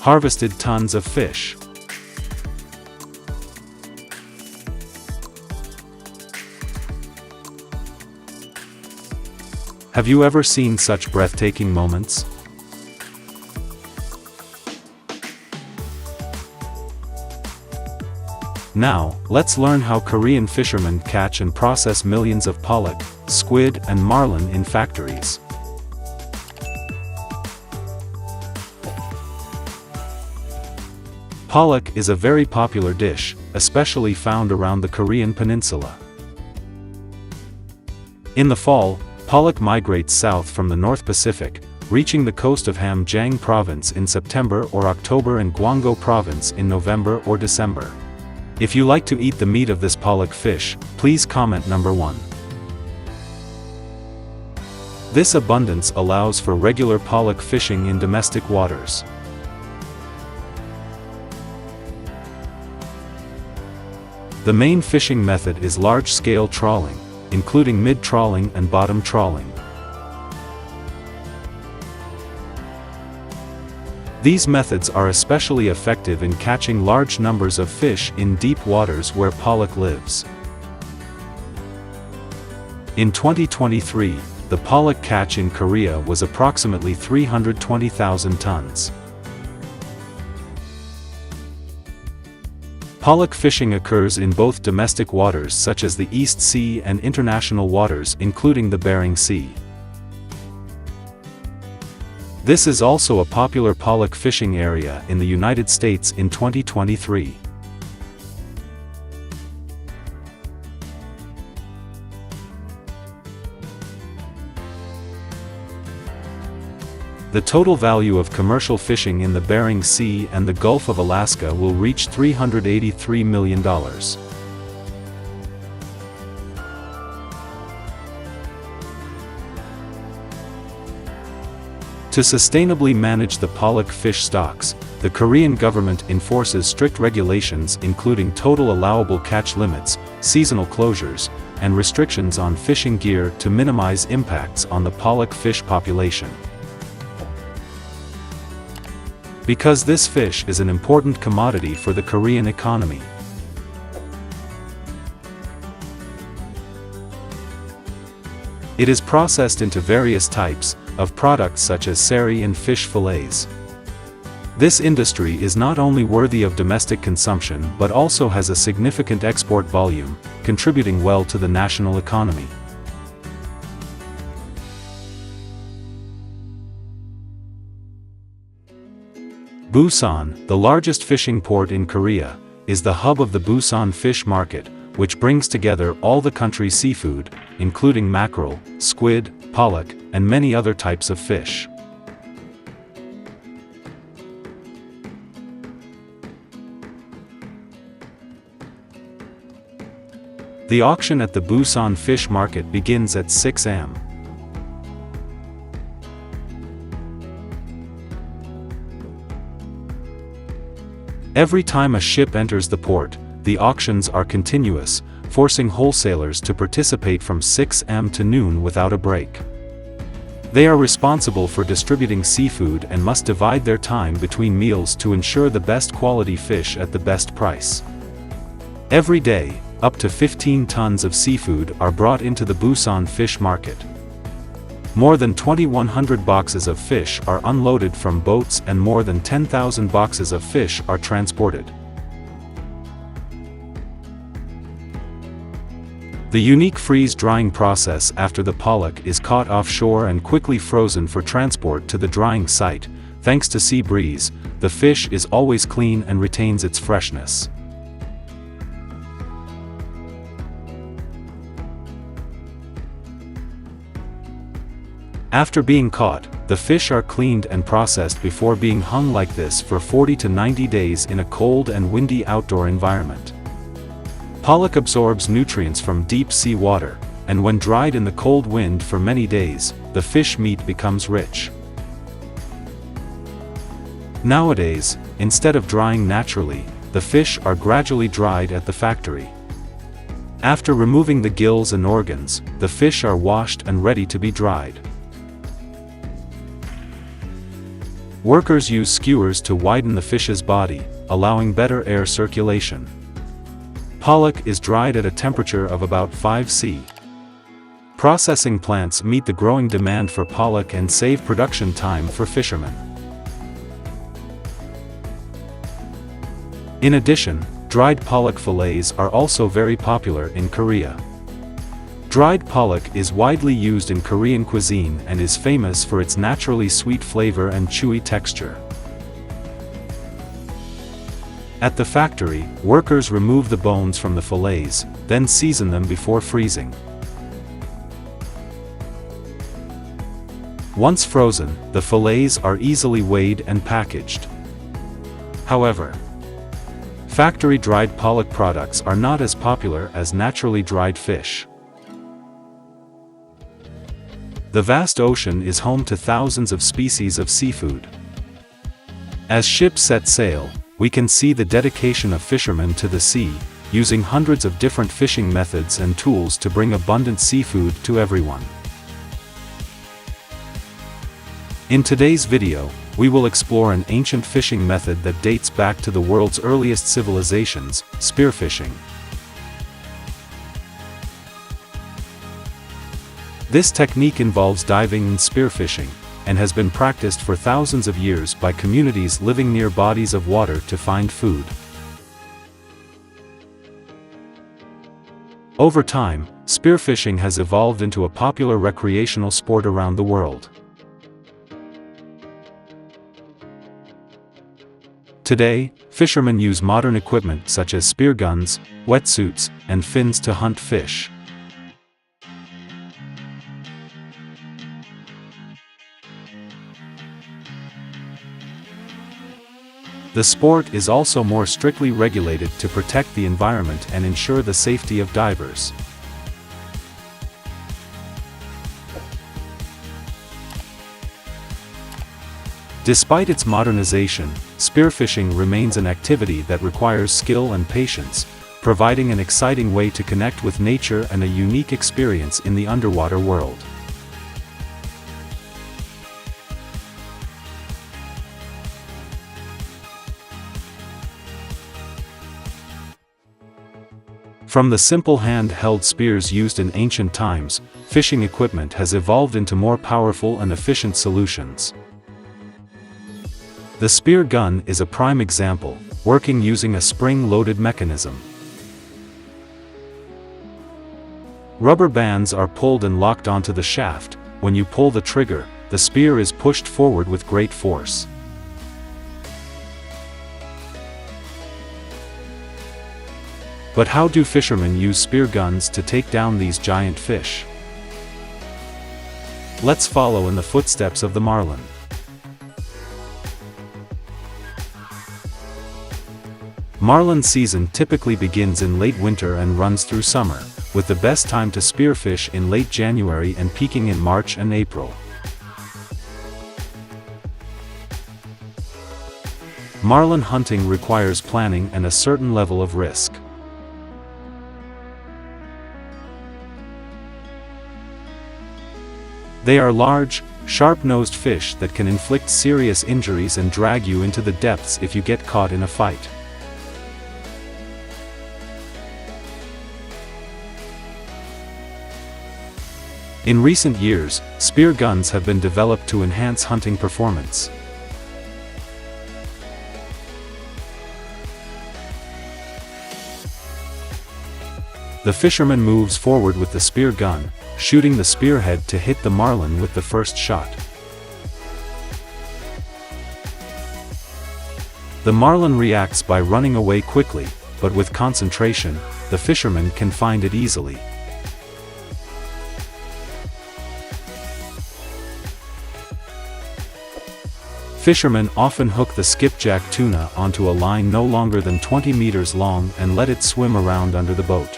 harvested tons of fish. Have you ever seen such breathtaking moments? Now, let's learn how Korean fishermen catch and process millions of pollock, squid, and marlin in factories. Pollock is a very popular dish, especially found around the Korean peninsula. In the fall, pollock migrates south from the North Pacific, reaching the coast of Hamgyong Province in September or October and Gwanggo Province in November or December. If you like to eat the meat of this pollock fish, please comment number 1. This abundance allows for regular pollock fishing in domestic waters. The main fishing method is large-scale trawling, including mid-trawling and bottom trawling. These methods are especially effective in catching large numbers of fish in deep waters where pollock lives. In 2023, the pollock catch in Korea was approximately 320,000 tons. Pollock fishing occurs in both domestic waters such as the East Sea and international waters including the Bering Sea. This is also a popular pollock fishing area in the United States in 2023. The total value of commercial fishing in the Bering Sea and the Gulf of Alaska will reach $383 million. To sustainably manage the pollock fish stocks, the Korean government enforces strict regulations including total allowable catch limits, seasonal closures, and restrictions on fishing gear to minimize impacts on the pollock fish population. Because this fish is an important commodity for the Korean economy. It is processed into various types of products such as sari and fish fillets. This industry is not only worthy of domestic consumption but also has a significant export volume, contributing well to the national economy. Busan, the largest fishing port in Korea, is the hub of the Busan fish market, which brings together all the country's seafood, including mackerel, squid, pollock, and many other types of fish. The auction at the Busan fish market begins at 6 a.m. Every time a ship enters the port, the auctions are continuous, forcing wholesalers to participate from 6 a.m. to noon without a break. They are responsible for distributing seafood and must divide their time between meals to ensure the best quality fish at the best price. Every day, up to 15 tons of seafood are brought into the Busan fish market. More than 2,100 boxes of fish are unloaded from boats and more than 10,000 boxes of fish are transported. The unique freeze-drying process after the pollock is caught offshore and quickly frozen for transport to the drying site. Thanks to sea breeze, the fish is always clean and retains its freshness. After being caught, the fish are cleaned and processed before being hung like this for 40 to 90 days in a cold and windy outdoor environment. Pollock absorbs nutrients from deep sea water, and when dried in the cold wind for many days, the fish meat becomes rich. Nowadays, instead of drying naturally, the fish are gradually dried at the factory. After removing the gills and organs, the fish are washed and ready to be dried. Workers use skewers to widen the fish's body, allowing better air circulation. Pollock is dried at a temperature of about 5°C. Processing plants meet the growing demand for pollock and save production time for fishermen. In addition, dried pollock fillets are also very popular in Korea. Dried pollock is widely used in Korean cuisine and is famous for its naturally sweet flavor and chewy texture. At the factory, workers remove the bones from the fillets, then season them before freezing. Once frozen, the fillets are easily weighed and packaged. However, factory dried pollock products are not as popular as naturally dried fish. The vast ocean is home to thousands of species of seafood. As ships set sail, we can see the dedication of fishermen to the sea, using hundreds of different fishing methods and tools to bring abundant seafood to everyone. In today's video, we will explore an ancient fishing method that dates back to the world's earliest civilizations, spearfishing. This technique involves diving and spearfishing, and has been practiced for thousands of years by communities living near bodies of water to find food. Over time, spearfishing has evolved into a popular recreational sport around the world. Today, fishermen use modern equipment such as spear guns, wetsuits, and fins to hunt fish. The sport is also more strictly regulated to protect the environment and ensure the safety of divers. Despite its modernization, spearfishing remains an activity that requires skill and patience, providing an exciting way to connect with nature and a unique experience in the underwater world. From the simple hand-held spears used in ancient times, fishing equipment has evolved into more powerful and efficient solutions. The spear gun is a prime example, working using a spring-loaded mechanism. Rubber bands are pulled and locked onto the shaft. When you pull the trigger, the spear is pushed forward with great force. But how do fishermen use spear guns to take down these giant fish? Let's follow in the footsteps of the marlin. Marlin season typically begins in late winter and runs through summer, with the best time to spearfish in late January and peaking in March and April. Marlin hunting requires planning and a certain level of risk. They are large, sharp-nosed fish that can inflict serious injuries and drag you into the depths if you get caught in a fight. In recent years, spear guns have been developed to enhance hunting performance. The fisherman moves forward with the spear gun, shooting the spearhead to hit the marlin with the first shot. The marlin reacts by running away quickly, but with concentration, the fisherman can find it easily. Fishermen often hook the skipjack tuna onto a line no longer than 20 meters long and let it swim around under the boat.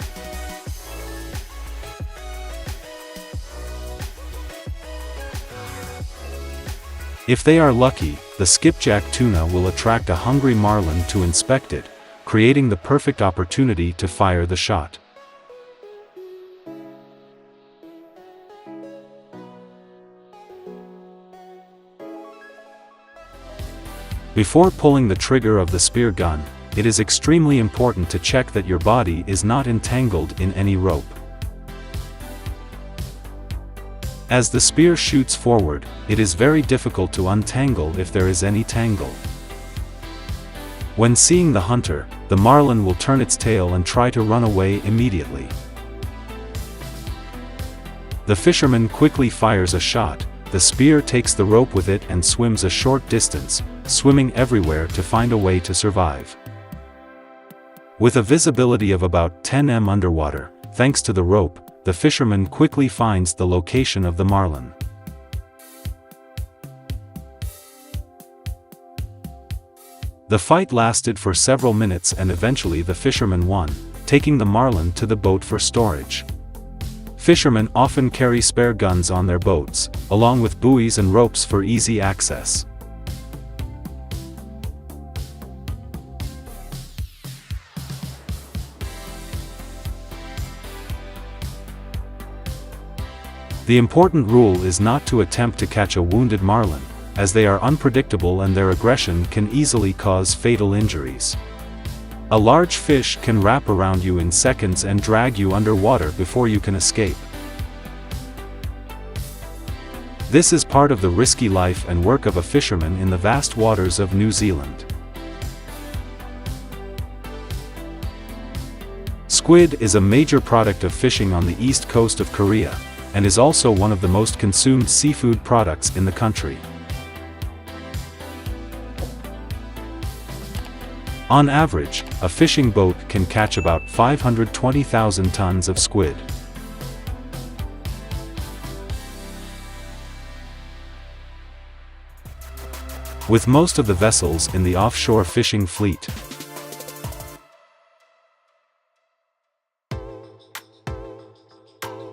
If they are lucky, the skipjack tuna will attract a hungry marlin to inspect it, creating the perfect opportunity to fire the shot. Before pulling the trigger of the spear gun, it is extremely important to check that your body is not entangled in any rope. As the spear shoots forward, it is very difficult to untangle if there is any tangle. When seeing the hunter, the marlin will turn its tail and try to run away immediately. The fisherman quickly fires a shot, the spear takes the rope with it and swims a short distance, swimming everywhere to find a way to survive. With a visibility of about 10 m underwater, thanks to the rope, the fisherman quickly finds the location of the marlin. The fight lasted for several minutes and eventually the fisherman won, taking the marlin to the boat for storage. Fishermen often carry spare guns on their boats, along with buoys and ropes for easy access. The important rule is not to attempt to catch a wounded marlin, as they are unpredictable and their aggression can easily cause fatal injuries. A large fish can wrap around you in seconds and drag you underwater before you can escape. This is part of the risky life and work of a fisherman in the vast waters of New Zealand. Squid is a major product of fishing on the east coast of Korea, and is also one of the most consumed seafood products in the country. On average, a fishing boat can catch about 520,000 tons of squid. With most of the vessels in the offshore fishing fleet.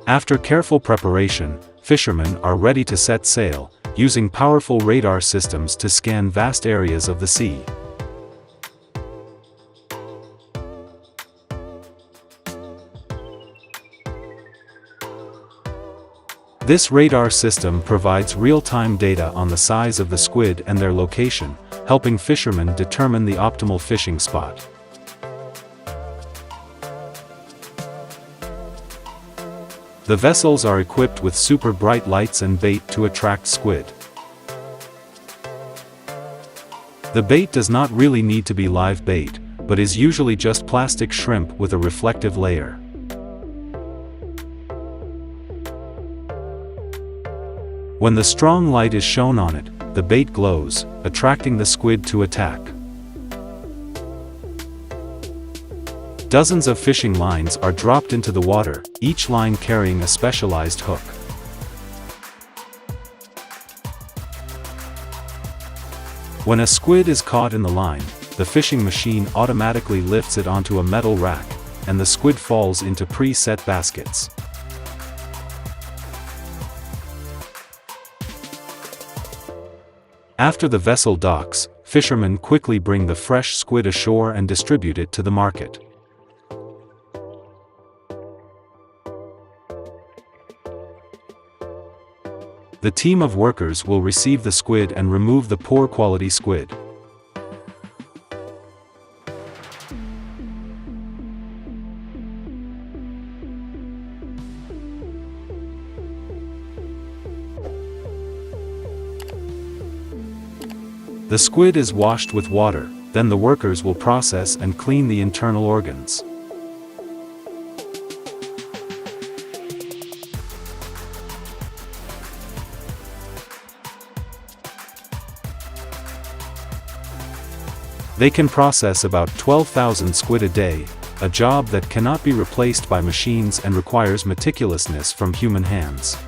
After careful preparation, fishermen are ready to set sail, using powerful radar systems to scan vast areas of the sea. This radar system provides real-time data on the size of the squid and their location, helping fishermen determine the optimal fishing spot. The vessels are equipped with super bright lights and bait to attract squid. The bait does not really need to be live bait, but is usually just plastic shrimp with a reflective layer. When the strong light is shown on it, the bait glows, attracting the squid to attack. Dozens of fishing lines are dropped into the water, each line carrying a specialized hook. When a squid is caught in the line, the fishing machine automatically lifts it onto a metal rack, and the squid falls into pre-set baskets. After the vessel docks, fishermen quickly bring the fresh squid ashore and distribute it to the market. The team of workers will receive the squid and remove the poor quality squid. The squid is washed with water, then the workers will process and clean the internal organs. They can process about 12,000 squid a day, a job that cannot be replaced by machines and requires meticulousness from human hands.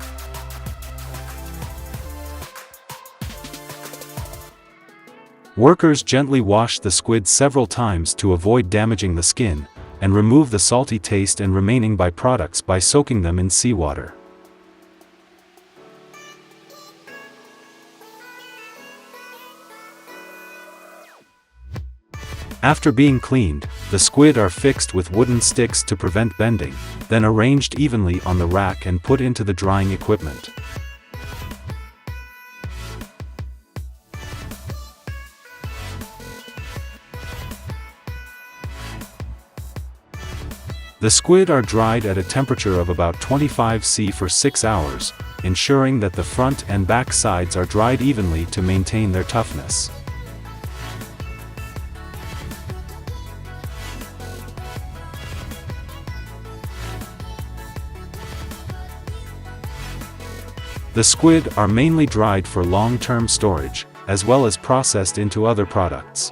Workers gently wash the squid several times to avoid damaging the skin, and remove the salty taste and remaining byproducts by soaking them in seawater. After being cleaned, the squid are fixed with wooden sticks to prevent bending, then arranged evenly on the rack and put into the drying equipment. The squid are dried at a temperature of about 25 degrees Celsius for 6 hours, ensuring that the front and back sides are dried evenly to maintain their toughness. The squid are mainly dried for long-term storage, as well as processed into other products.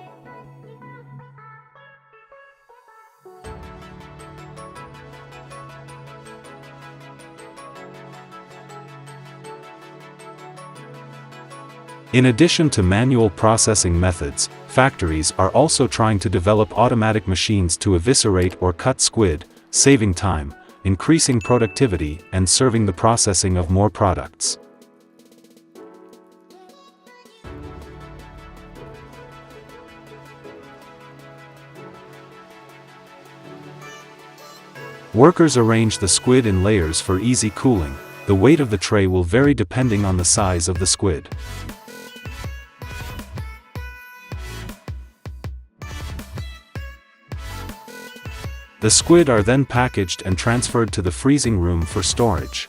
In addition to manual processing methods, factories are also trying to develop automatic machines to eviscerate or cut squid, saving time, increasing productivity, and serving the processing of more products. Workers arrange the squid in layers for easy cooling. The weight of the tray will vary depending on the size of the squid. The squid are then packaged and transferred to the freezing room for storage.